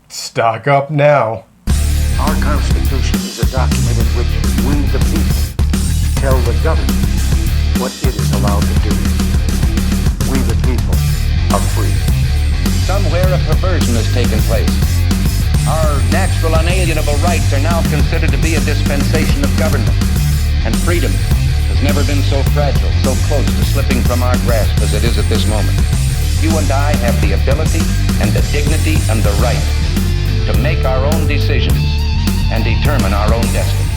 Stock up now. Our Constitution is a document in which we, the people, tell the government what it is allowed to do. We, the people, are free. Somewhere a perversion has taken place. Our natural unalienable rights are now considered to be a dispensation of government. And freedom has never been so fragile, so close to slipping from our grasp as it is at this moment. You and I have the ability and the dignity and the right to make our own decisions and determine our own destiny.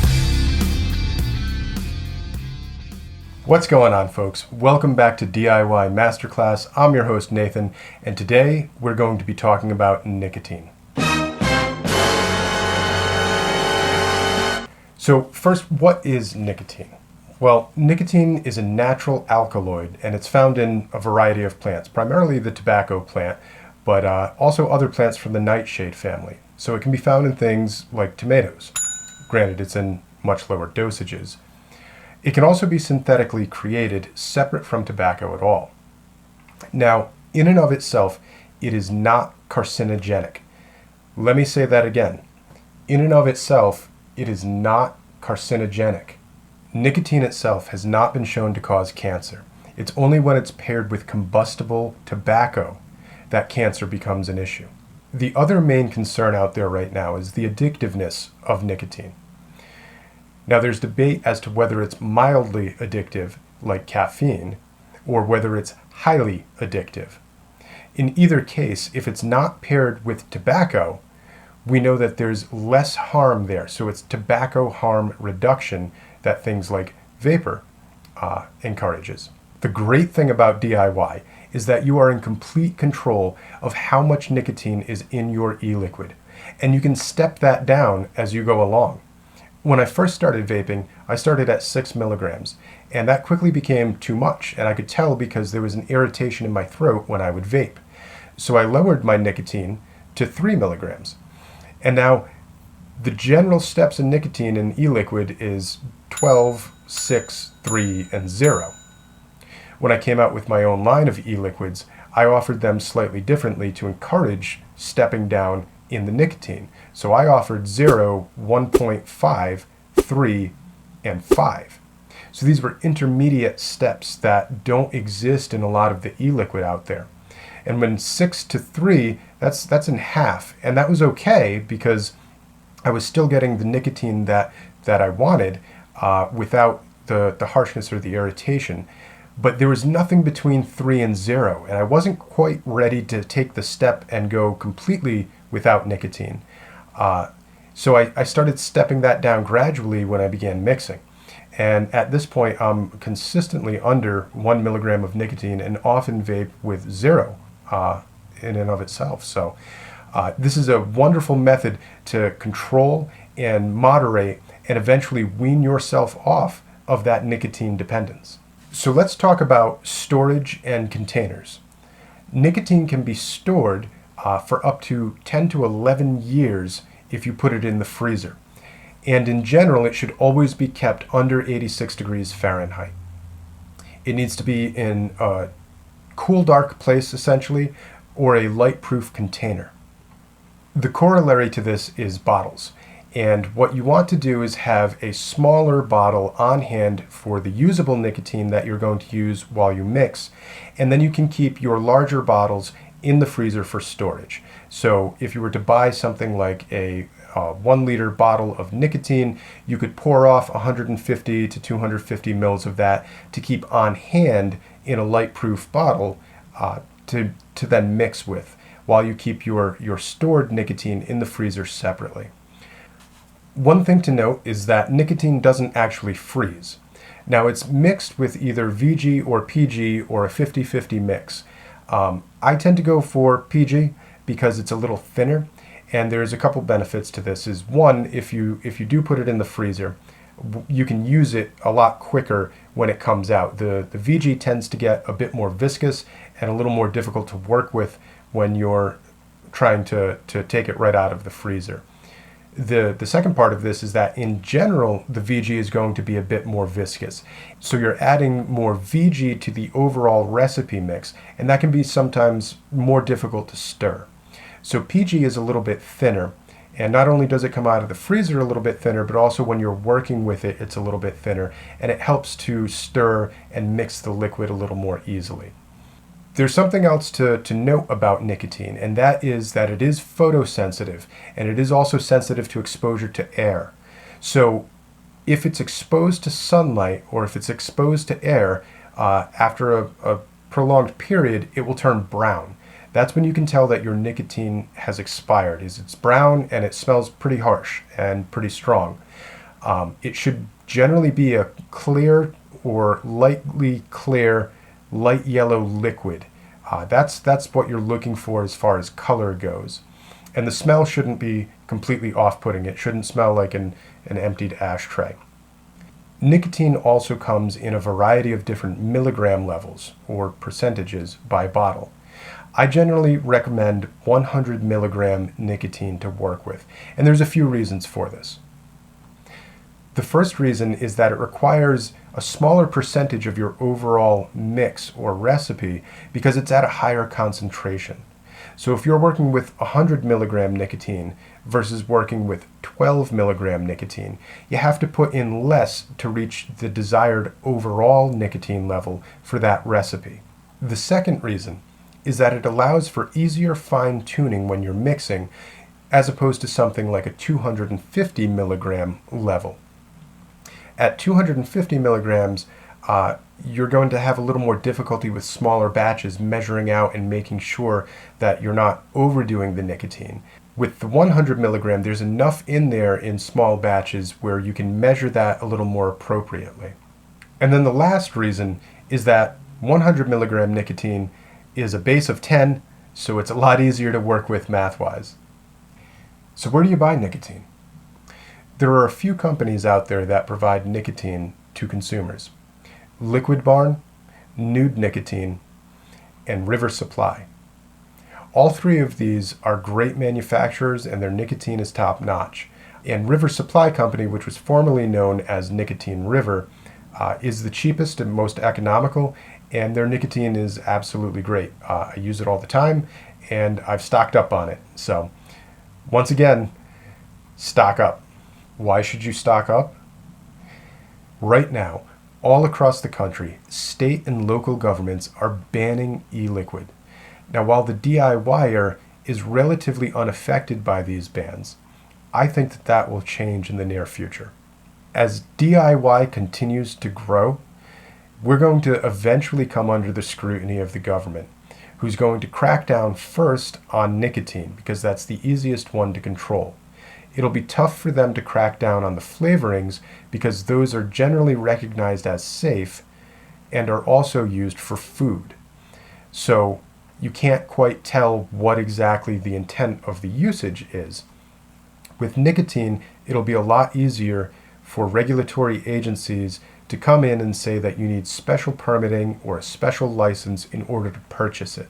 What's going on, folks? Welcome back to DIY Masterclass. I'm your host, Nathan, and today we're going to be talking about nicotine. So first, what is nicotine? Well, nicotine is a natural alkaloid, and it's found in a variety of plants, primarily the tobacco plant, but also other plants from the nightshade family. So it can be found in things like tomatoes. Granted, it's in much lower dosages. It can also be synthetically created, separate from tobacco at all. Now, in and of itself, it is not carcinogenic. Let me say that again. In and of itself, it is not carcinogenic. Nicotine itself has not been shown to cause cancer. It's only when it's paired with combustible tobacco that cancer becomes an issue. The other main concern out there right now is the addictiveness of nicotine. Now, there's debate as to whether it's mildly addictive, like caffeine, or whether it's highly addictive. In either case, if it's not paired with tobacco, we know that there's less harm there. So it's tobacco harm reduction that things like vapor encourages. The great thing about DIY is that you are in complete control of how much nicotine is in your e-liquid, and you can step that down as you go along. When I first started vaping, I started at 6 milligrams, and that quickly became too much, and I could tell because there was an irritation in my throat when I would vape. So I lowered my nicotine to 3 milligrams. And now, the general steps in nicotine in e-liquid is 12, 6, 3, and 0. When I came out with my own line of e-liquids, I offered them slightly differently to encourage stepping down in the nicotine. So I offered 0, 1.5, 3, and 5. So these were intermediate steps that don't exist in a lot of the e-liquid out there. And when 6 to 3, that's in half. And that was okay because I was still getting the nicotine that I wanted without the harshness or the irritation. But there was nothing between 3 and 0, and I wasn't quite ready to take the step and go completely without nicotine. So I started stepping that down gradually when I began mixing. And at this point, I'm consistently under 1 milligram of nicotine and often vape with 0 in and of itself. So this is a wonderful method to control and moderate and eventually wean yourself off of that nicotine dependence. So let's talk about storage and containers. Nicotine can be stored for up to 10 to 11 years if you put it in the freezer. And in general, it should always be kept under 86 degrees Fahrenheit. It needs to be in a cool, dark place, essentially, or a light-proof container. The corollary to this is bottles. And what you want to do is have a smaller bottle on hand for the usable nicotine that you're going to use while you mix. And then you can keep your larger bottles in the freezer for storage. So if you were to buy something like a 1 liter bottle of nicotine, you could pour off 150 to 250 mils of that to keep on hand in a light-proof bottle to then mix with, while you keep your stored nicotine in the freezer separately. One thing to note is that nicotine doesn't actually freeze. Now, it's mixed with either VG or PG or a 50-50 mix. I tend to go for PG because it's a little thinner, and there's a couple benefits to this. Is one, if you do put it in the freezer, you can use it a lot quicker when it comes out. The VG tends to get a bit more viscous and a little more difficult to work with when you're trying to take it right out of the freezer. The second part of this is that in general, the VG is going to be a bit more viscous. So you're adding more VG to the overall recipe mix, and that can be sometimes more difficult to stir. So PG is a little bit thinner, and not only does it come out of the freezer a little bit thinner, but also when you're working with it, it's a little bit thinner, and it helps to stir and mix the liquid a little more easily. There's something else to note about nicotine, and that is that it is photosensitive, and it is also sensitive to exposure to air. So if it's exposed to sunlight or if it's exposed to air, after a prolonged period, it will turn brown. That's when you can tell that your nicotine has expired. It's brown and it smells pretty harsh and pretty strong. It should generally be a clear or lightly clear, light yellow liquid. That's what you're looking for as far as color goes. And the smell shouldn't be completely off-putting. It shouldn't smell like an emptied ashtray. Nicotine also comes in a variety of different milligram levels or percentages by bottle. I generally recommend 100 milligram nicotine to work with, and there's a few reasons for this. The first reason is that it requires a smaller percentage of your overall mix or recipe because it's at a higher concentration. So if you're working with 100 milligram nicotine versus working with 12 milligram nicotine, you have to put in less to reach the desired overall nicotine level for that recipe. The second reason is that it allows for easier fine-tuning when you're mixing, as opposed to something like a 250 milligram level. At 250 milligrams, you're going to have a little more difficulty with smaller batches measuring out and making sure that you're not overdoing the nicotine. With the 100 milligram, there's enough in there in small batches where you can measure that a little more appropriately. And then the last reason is that 100 milligram nicotine is a base of 10, so it's a lot easier to work with math-wise. So where do you buy nicotine? There are a few companies out there that provide nicotine to consumers. Liquid Barn, Nude Nicotine, and River Supply. All three of these are great manufacturers and their nicotine is top-notch. And River Supply Company, which was formerly known as Nicotine River, is the cheapest and most economical, and their nicotine is absolutely great. I use it all the time, and I've stocked up on it. So, once again, stock up. Why should you stock up? Right now, all across the country, state and local governments are banning e-liquid. Now, while the DIYer is relatively unaffected by these bans, I think that will change in the near future. As DIY continues to grow, we're going to eventually come under the scrutiny of the government, who's going to crack down first on nicotine because that's the easiest one to control. It'll be tough for them to crack down on the flavorings because those are generally recognized as safe and are also used for food. So you can't quite tell what exactly the intent of the usage is. With nicotine, it'll be a lot easier for regulatory agencies to come in and say that you need special permitting or a special license in order to purchase it.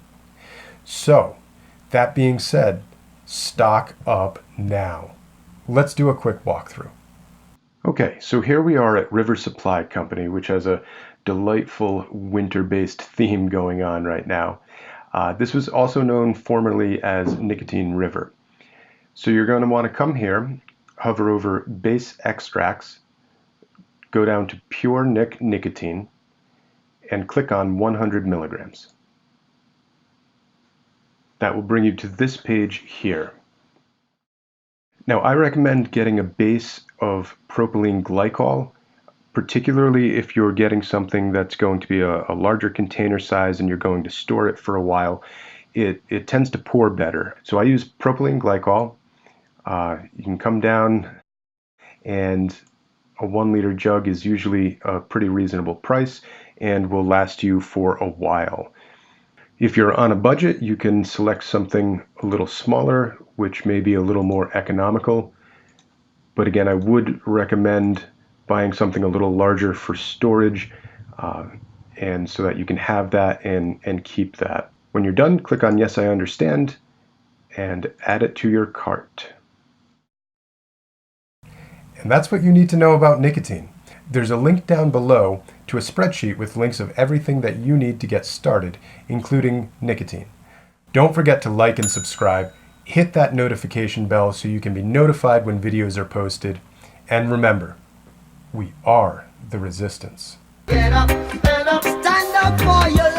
So, that being said, stock up now. Let's do a quick walkthrough. Okay, so here we are at River Supply Company, which has a delightful winter-based theme going on right now. This was also known formerly as Nicotine River. So you're going to want to come here, hover over Base Extracts, go down to Pure Nicotine, and click on 100 milligrams. That will bring you to this page here. Now, I recommend getting a base of propylene glycol, particularly if you're getting something that's going to be a larger container size and you're going to store it for a while. It tends to pour better. So I use propylene glycol. You can come down, and a 1 liter jug is usually a pretty reasonable price and will last you for a while. If you're on a budget, you can select something a little smaller, which may be a little more economical. But again, I would recommend buying something a little larger for storage, and so that you can have that and keep that. When you're done, click on Yes, I Understand, and add it to your cart. And that's what you need to know about nicotine. There's a link down below to a spreadsheet with links of everything that you need to get started, including nicotine. Don't forget to like and subscribe, hit that notification bell so you can be notified when videos are posted. And remember, we are the resistance. Get up, stand up for your